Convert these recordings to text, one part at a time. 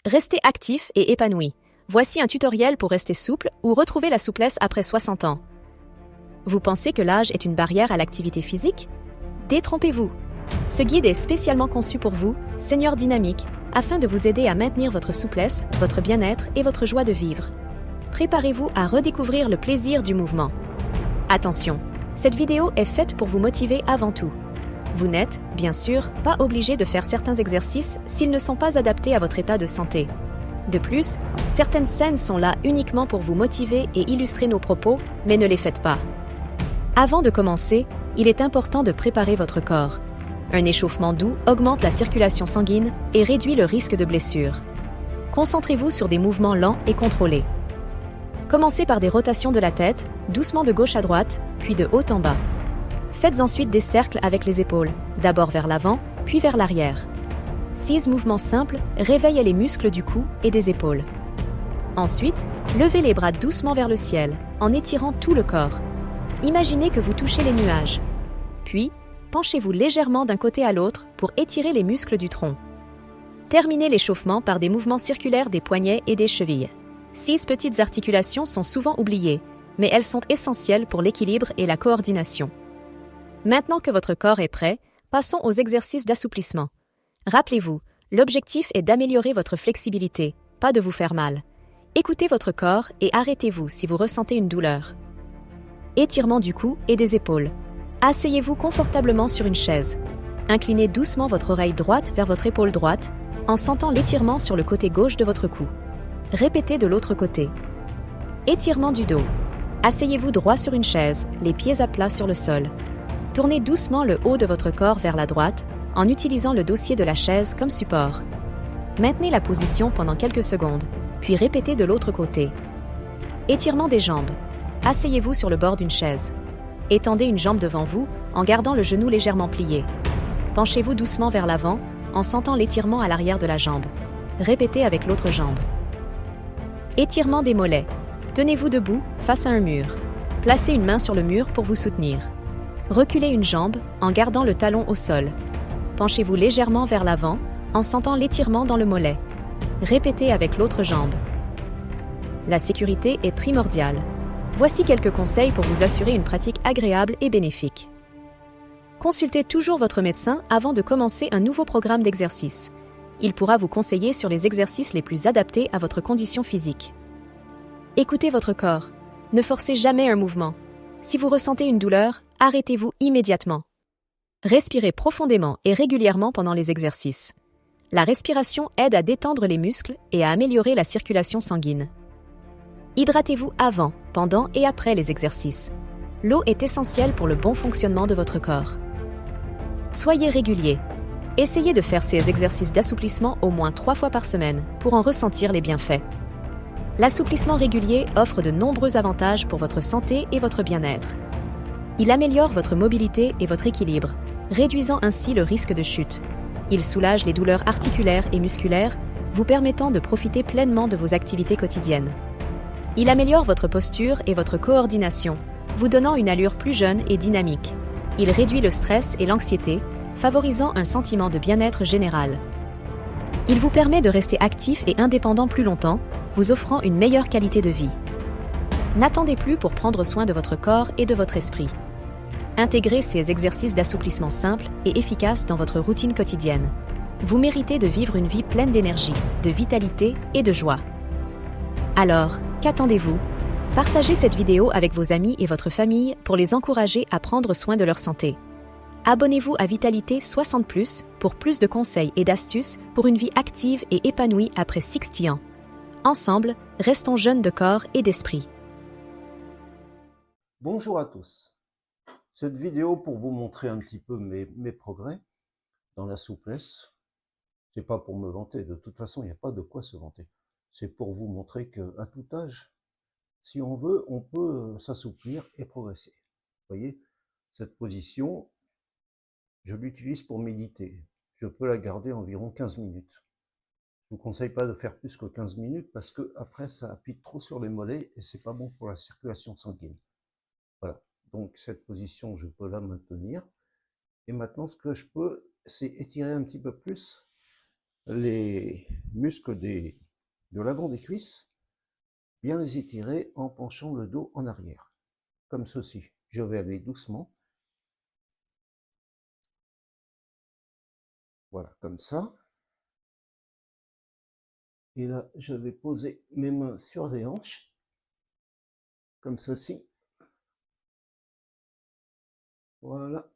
Restez actif et épanoui. Voici un tutoriel pour rester souple ou retrouver la souplesse après 60 ans. Vous pensez que l'âge est une barrière à l'activité physique? Détrompez-vous. Ce guide est spécialement conçu pour vous, senior dynamique, afin de vous aider à maintenir votre souplesse, votre bien-être et votre joie de vivre. Préparez-vous à redécouvrir le plaisir du mouvement. Attention, cette vidéo est faite pour vous motiver avant tout. Vous n'êtes, bien sûr, pas obligé de faire certains exercices s'ils ne sont pas adaptés à votre état de santé. De plus, certaines scènes sont là uniquement pour vous motiver et illustrer nos propos, mais ne les faites pas. Avant de commencer, il est important de préparer votre corps. Un échauffement doux augmente la circulation sanguine et réduit le risque de blessure. Concentrez-vous sur des mouvements lents et contrôlés. Commencez par des rotations de la tête, doucement de gauche à droite, puis de haut en bas. Faites ensuite des cercles avec les épaules, d'abord vers l'avant, puis vers l'arrière. 6 mouvements simples réveillent les muscles du cou et des épaules. Ensuite, levez les bras doucement vers le ciel, en étirant tout le corps. Imaginez que vous touchez les nuages. Puis, penchez-vous légèrement d'un côté à l'autre pour étirer les muscles du tronc. Terminez l'échauffement par des mouvements circulaires des poignets et des chevilles. 6 petites articulations sont souvent oubliées, mais elles sont essentielles pour l'équilibre et la coordination. Maintenant que votre corps est prêt, passons aux exercices d'assouplissement. Rappelez-vous, l'objectif est d'améliorer votre flexibilité, pas de vous faire mal. Écoutez votre corps et arrêtez-vous si vous ressentez une douleur. Étirement du cou et des épaules. Asseyez-vous confortablement sur une chaise. Inclinez doucement votre oreille droite vers votre épaule droite, en sentant l'étirement sur le côté gauche de votre cou. Répétez de l'autre côté. Étirement du dos. Asseyez-vous droit sur une chaise, les pieds à plat sur le sol. Tournez doucement le haut de votre corps vers la droite en utilisant le dossier de la chaise comme support. Maintenez la position pendant quelques secondes, puis répétez de l'autre côté. Étirement des jambes. Asseyez-vous sur le bord d'une chaise. Étendez une jambe devant vous en gardant le genou légèrement plié. Penchez-vous doucement vers l'avant en sentant l'étirement à l'arrière de la jambe. Répétez avec l'autre jambe. Étirement des mollets. Tenez-vous debout face à un mur. Placez une main sur le mur pour vous soutenir. Reculez une jambe en gardant le talon au sol. Penchez-vous légèrement vers l'avant en sentant l'étirement dans le mollet. Répétez avec l'autre jambe. La sécurité est primordiale. Voici quelques conseils pour vous assurer une pratique agréable et bénéfique. Consultez toujours votre médecin avant de commencer un nouveau programme d'exercice. Il pourra vous conseiller sur les exercices les plus adaptés à votre condition physique. Écoutez votre corps. Ne forcez jamais un mouvement. Si vous ressentez une douleur, arrêtez-vous immédiatement. Respirez profondément et régulièrement pendant les exercices. La respiration aide à détendre les muscles et à améliorer la circulation sanguine. Hydratez-vous avant, pendant et après les exercices. L'eau est essentielle pour le bon fonctionnement de votre corps. Soyez régulier. Essayez de faire ces exercices d'assouplissement au moins 3 fois par semaine pour en ressentir les bienfaits. L'assouplissement régulier offre de nombreux avantages pour votre santé et votre bien-être. Il améliore votre mobilité et votre équilibre, réduisant ainsi le risque de chute. Il soulage les douleurs articulaires et musculaires, vous permettant de profiter pleinement de vos activités quotidiennes. Il améliore votre posture et votre coordination, vous donnant une allure plus jeune et dynamique. Il réduit le stress et l'anxiété, favorisant un sentiment de bien-être général. Il vous permet de rester actif et indépendant plus longtemps, vous offrant une meilleure qualité de vie. N'attendez plus pour prendre soin de votre corps et de votre esprit. Intégrez ces exercices d'assouplissement simples et efficaces dans votre routine quotidienne. Vous méritez de vivre une vie pleine d'énergie, de vitalité et de joie. Alors, qu'attendez-vous? Partagez cette vidéo avec vos amis et votre famille pour les encourager à prendre soin de leur santé. Abonnez-vous à Vitalité 60+ pour plus de conseils et d'astuces pour une vie active et épanouie après 60 ans. Ensemble, restons jeunes de corps et d'esprit. Bonjour à tous. Cette vidéo pour vous montrer un petit peu mes progrès dans la souplesse. C'est pas pour me vanter, de toute façon il n'y a pas de quoi se vanter. C'est pour vous montrer qu'à tout âge, si on veut, on peut s'assouplir et progresser. Vous voyez, cette position, je l'utilise pour méditer. Je peux la garder environ 15 minutes. Je vous conseille pas de faire plus que 15 minutes parce que après ça appuie trop sur les mollets et c'est pas bon pour la circulation sanguine. Voilà. Donc cette position, je peux la maintenir. Et maintenant, ce que je peux, c'est étirer un petit peu plus les muscles de l'avant des cuisses, bien les étirer en penchant le dos en arrière, comme ceci. Je vais aller doucement. Voilà, comme ça. Et là, je vais poser mes mains sur les hanches, comme ceci. Voilà.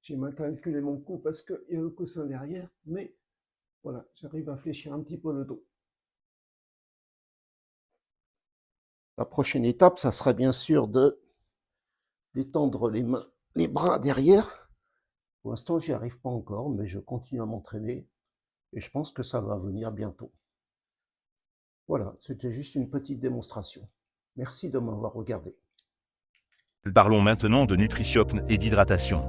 J'ai mal calculé mon cou parce qu'il y a le coussin derrière, mais voilà, j'arrive à fléchir un petit peu le dos. La prochaine étape, ça sera bien sûr de d'étendre les mains, les bras derrière. Pour l'instant, j'y arrive pas encore, mais je continue à m'entraîner et je pense que ça va venir bientôt. Voilà, c'était juste une petite démonstration. Merci de m'avoir regardé. Parlons maintenant de nutrition et d'hydratation.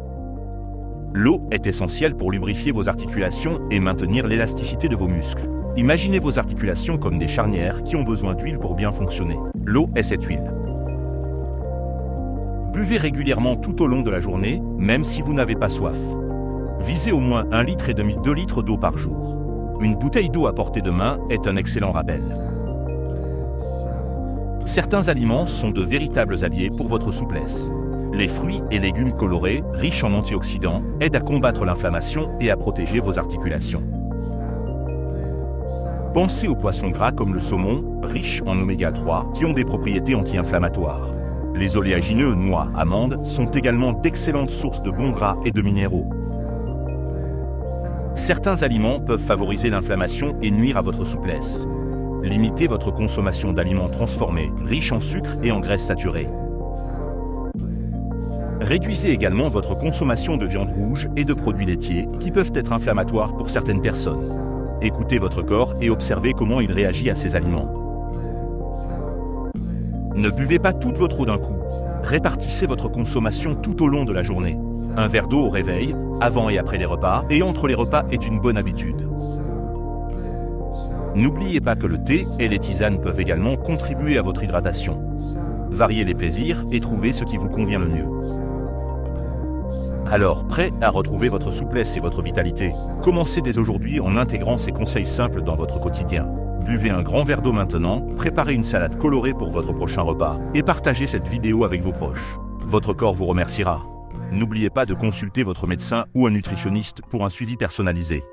L'eau est essentielle pour lubrifier vos articulations et maintenir l'élasticité de vos muscles. Imaginez vos articulations comme des charnières qui ont besoin d'huile pour bien fonctionner. L'eau est cette huile. Buvez régulièrement tout au long de la journée, même si vous n'avez pas soif. Visez au moins 1,5 litre, 2 litres d'eau par jour. Une bouteille d'eau à portée de main est un excellent rappel. Certains aliments sont de véritables alliés pour votre souplesse. Les fruits et légumes colorés, riches en antioxydants, aident à combattre l'inflammation et à protéger vos articulations. Pensez aux poissons gras comme le saumon, riches en oméga 3, qui ont des propriétés anti-inflammatoires. Les oléagineux, noix, amandes, sont également d'excellentes sources de bons gras et de minéraux. Certains aliments peuvent favoriser l'inflammation et nuire à votre souplesse. Limitez votre consommation d'aliments transformés, riches en sucre et en graisses saturées. Réduisez également votre consommation de viande rouge et de produits laitiers qui peuvent être inflammatoires pour certaines personnes. Écoutez votre corps et observez comment il réagit à ces aliments. Ne buvez pas toute votre eau d'un coup. Répartissez votre consommation tout au long de la journée. Un verre d'eau au réveil, avant et après les repas, et entre les repas est une bonne habitude. N'oubliez pas que le thé et les tisanes peuvent également contribuer à votre hydratation. Variez les plaisirs et trouvez ce qui vous convient le mieux. Alors, prêt à retrouver votre souplesse et votre vitalité? Commencez dès aujourd'hui en intégrant ces conseils simples dans votre quotidien. Buvez un grand verre d'eau maintenant, préparez une salade colorée pour votre prochain repas et partagez cette vidéo avec vos proches. Votre corps vous remerciera. N'oubliez pas de consulter votre médecin ou un nutritionniste pour un suivi personnalisé.